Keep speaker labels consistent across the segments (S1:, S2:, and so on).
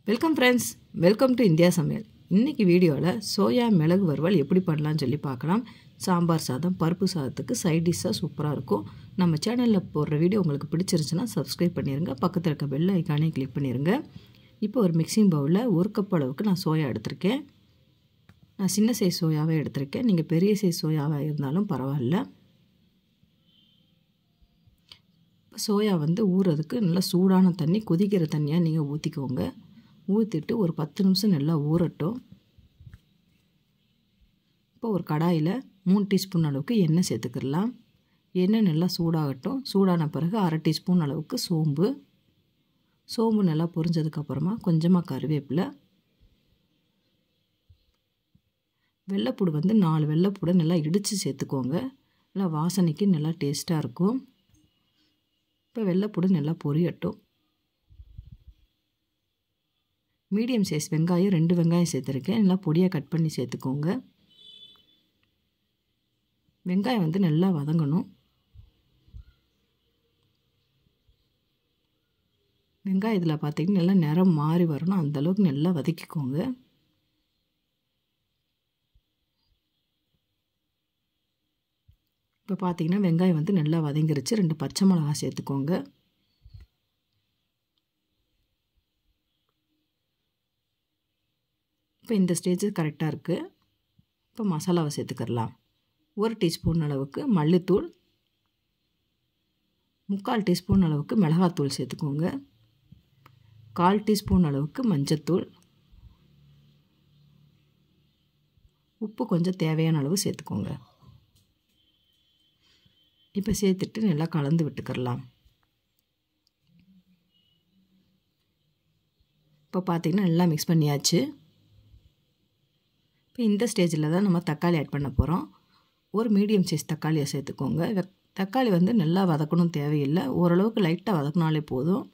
S1: Welcome friends, welcome to India சமையல். இன்றைக்கி வீடியோவில் சோயா மிளகு வறுவல் எப்படி பண்ணலான்னு சொல்லி பார்க்கலாம். சாம்பார் சாதம், பருப்பு சாதத்துக்கு சைட் டிஷ்ஷாக சூப்பராக இருக்கும். நம்ம சேனலில் போடுற வீடியோ உங்களுக்கு பிடிச்சிருந்துச்சுன்னா சப்ஸ்கிரைப் பண்ணிடுங்க, பக்கத்தில் இருக்க பெல் ஐக்கானே கிளிக் பண்ணிடுங்க. இப்போ ஒரு மிக்சிங் பவுலில் 1 கப் அளவுக்கு நான் சோயா எடுத்திருக்கேன். நான் சின்ன சைஸ் சோயாவே எடுத்திருக்கேன். நீங்கள் பெரிய சைஸ் சோயாவாக இருந்தாலும் பரவாயில்ல. சோயா ஊறுறதுக்கு நல்லா சூடான தண்ணி, கொதிக்கிற தண்ணியாக நீங்கள் ஊற்றிக்கோங்க. ஊற்றிட்டு ஒரு 10 நிமிஷம் நல்லா ஊறட்டும். இப்போ ஒரு கடாயில் 3 டீஸ்பூன் அளவுக்கு எண்ணெய் சேர்த்துக்கிடலாம். எண்ணெய் நல்லா சூடாகட்டும். சூடான பிறகு 1/2 டீஸ்பூன் அளவுக்கு சோம்பு நல்லா பொரிஞ்சதுக்கப்புறமா கொஞ்சமாக கருவேப்பிலை, வெள்ளைப்பூடு 4 வெள்ளைப்பூடை நல்லா இடித்து சேர்த்துக்கோங்க. நல்லா வாசனைக்கு நல்லா டேஸ்ட்டாக இருக்கும். இப்போ வெள்ளைப்பூடு நல்லா பொரியட்டும். மீடியம் சைஸ் வெங்காயம் 2 வெங்காயம் சேர்த்துருக்கேன். நல்லா பொடியாக கட் பண்ணி சேர்த்துக்கோங்க. வெங்காயம் நல்லா வதங்கணும். வெங்காயத்தில் பார்த்திங்கன்னா நல்லா நிறம் மாறி வரணும், அந்தளவுக்கு நல்லா வதக்கிக்கோங்க. இப்போ பார்த்திங்கன்னா வெங்காயம் நல்லா வதங்கிருச்சு. 2 பச்சை மிளகா சேர்த்துக்கோங்க. இப்போ இந்த ஸ்டேஜ் கரெக்டாக இருக்குது. இப்போ மசாலாவை சேர்த்துக்கிடலாம். 1 டீஸ்பூன் அளவுக்கு மல்லித்தூள், 3/4 டீஸ்பூன் அளவுக்கு மிளகாத்தூள் சேர்த்துக்கோங்க. 1/4 டீஸ்பூன் அளவுக்கு மஞ்சத்தூள், உப்பு கொஞ்சம் தேவையான அளவு சேர்த்துக்கோங்க. இப்போ சேர்த்துட்டு நல்லா கலந்து விட்டுக்கிடலாம். இப்போ பார்த்திங்கன்னா நல்லா மிக்ஸ் பண்ணியாச்சு. இப்போ இந்த ஸ்டேஜில் தான் நம்ம தக்காளி ஆட் பண்ண போகிறோம். ஒரு மீடியம் சைஸ் தக்காளியை சேர்த்துக்கோங்க. தக்காளி நல்லா வதக்கணும் தேவையில்லை, ஓரளவுக்கு லைட்டாக வதக்கினாலே போதும்.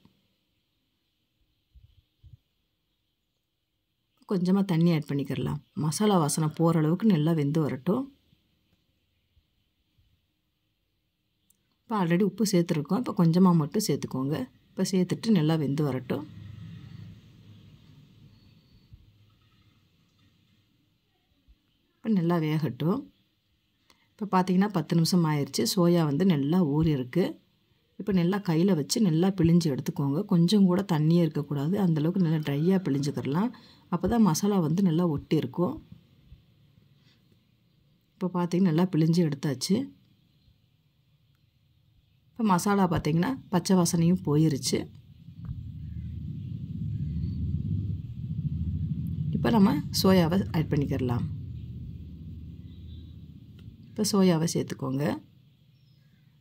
S1: கொஞ்சமாக தண்ணி ஆட் பண்ணிக்கிடலாம். மசாலா வாசனை போகிற அளவுக்கு நல்லா வெந்து வரட்டும். இப்போ ஆல்ரெடி உப்பு சேர்த்துருக்கோம். இப்போ கொஞ்சமாக மட்டும் சேர்த்துக்கோங்க. இப்போ சேர்த்துட்டு நல்லா வெந்து வரட்டும். இப்போ நல்லா வேகட்டும். இப்போ பார்த்திங்கன்னா 10 நிமிஷம் ஆயிடுச்சு. சோயா நல்லா ஊறி இருக்குது. இப்போ நல்லா கையில் வச்சு நல்லா பிழிஞ்சு எடுத்துக்கோங்க. கொஞ்சம் கூட தண்ணியே இருக்கக்கூடாது, அந்தளவுக்கு நல்லா ட்ரையாக பிழிஞ்சுக்கிடலாம். அப்போ தான் மசாலா நல்லா ஒட்டி இருக்கும். இப்போ பார்த்திங்கன்னா நல்லா பிழிஞ்சு எடுத்தாச்சு. இப்போ மசாலா பார்த்திங்கன்னா பச்சை வாசனையும் போயிருச்சு. இப்போ நம்ம சோயாவை ஆட் பண்ணிக்கிடலாம். இப்போ சோயாவை சேர்த்துக்கோங்க.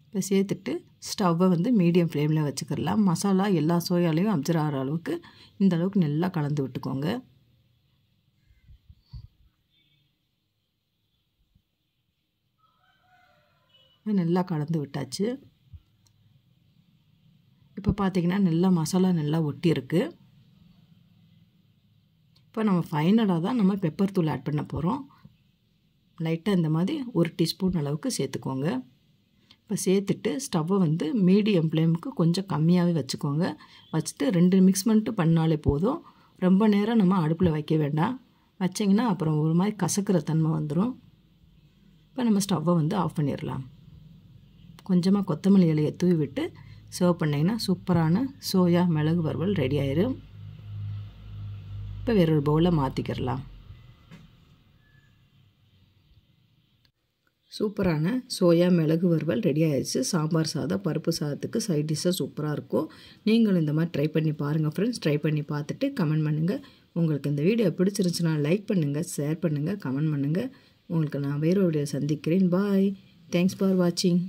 S1: இப்போ சேர்த்துட்டு ஸ்டவ்வை மீடியம் ஃப்ளேமில் வச்சுக்கிடலாம். மசாலா எல்லா சோயாலையும் அப்சர்வ் ஆகிற அளவுக்கு இந்த அளவுக்கு நல்லா கலந்து விட்டுக்கோங்க. நல்லா கலந்து விட்டாச்சு. இப்போ பார்த்திங்கன்னா நல்லா மசாலா நல்லா ஒட்டி இருக்குது. இப்போ நம்ம ஃபைனலாக தான் நம்ம பெப்பர் தூள் ஆட் பண்ண போகிறோம். லைட்டாக இந்த மாதிரி 1 டீஸ்பூன் அளவுக்கு சேர்த்துக்கோங்க. இப்போ சேர்த்துட்டு ஸ்டவ்வை மீடியம் ஃப்ளேமுக்கு கொஞ்சம் கம்மியாகவே வச்சுக்கோங்க. வச்சுட்டு 2 மிக்ஸ் பண்ணிட்டு பண்ணாலே போதும். ரொம்ப நேரம் நம்ம அடுப்பில் வைக்க வேண்டாம். வச்சிங்கன்னா அப்புறம் ஒரு மாதிரி கசக்கிற தன்மை வந்துடும். இப்போ நம்ம ஸ்டவ்வை ஆஃப் பண்ணிடலாம். கொஞ்சமாக கொத்தமல்லி இலையை தூவி விட்டு சர்வ் பண்ணிங்கன்னா சூப்பரான சோயா மிளகு வறுவல் ரெடி ஆயிடும். இப்போ வேறொரு பவுலில் மாற்றிக்கிடலாம். சூப்பரான சோயா மிளகு வறுவல் ரெடி ஆயிடுச்சு. சாம்பார் சாதம், பருப்பு சாதத்துக்கு சைட் டிஷ்ஷாக சூப்பராக இருக்கும். நீங்களும் இந்த மாதிரி ட்ரை பண்ணி பாருங்கள் ஃப்ரெண்ட்ஸ். ட்ரை பண்ணி பார்த்துட்டு கமெண்ட் பண்ணுங்கள். உங்களுக்கு இந்த வீடியோ பிடிச்சிருந்துச்சுன்னா லைக் பண்ணுங்கள், ஷேர் பண்ணுங்கள், கமெண்ட் பண்ணுங்கள். உங்களுக்கு நான் வேறு வீடியோ சந்திக்கிறேன். பாய். தேங்க்ஸ் ஃபார் வாட்சிங்.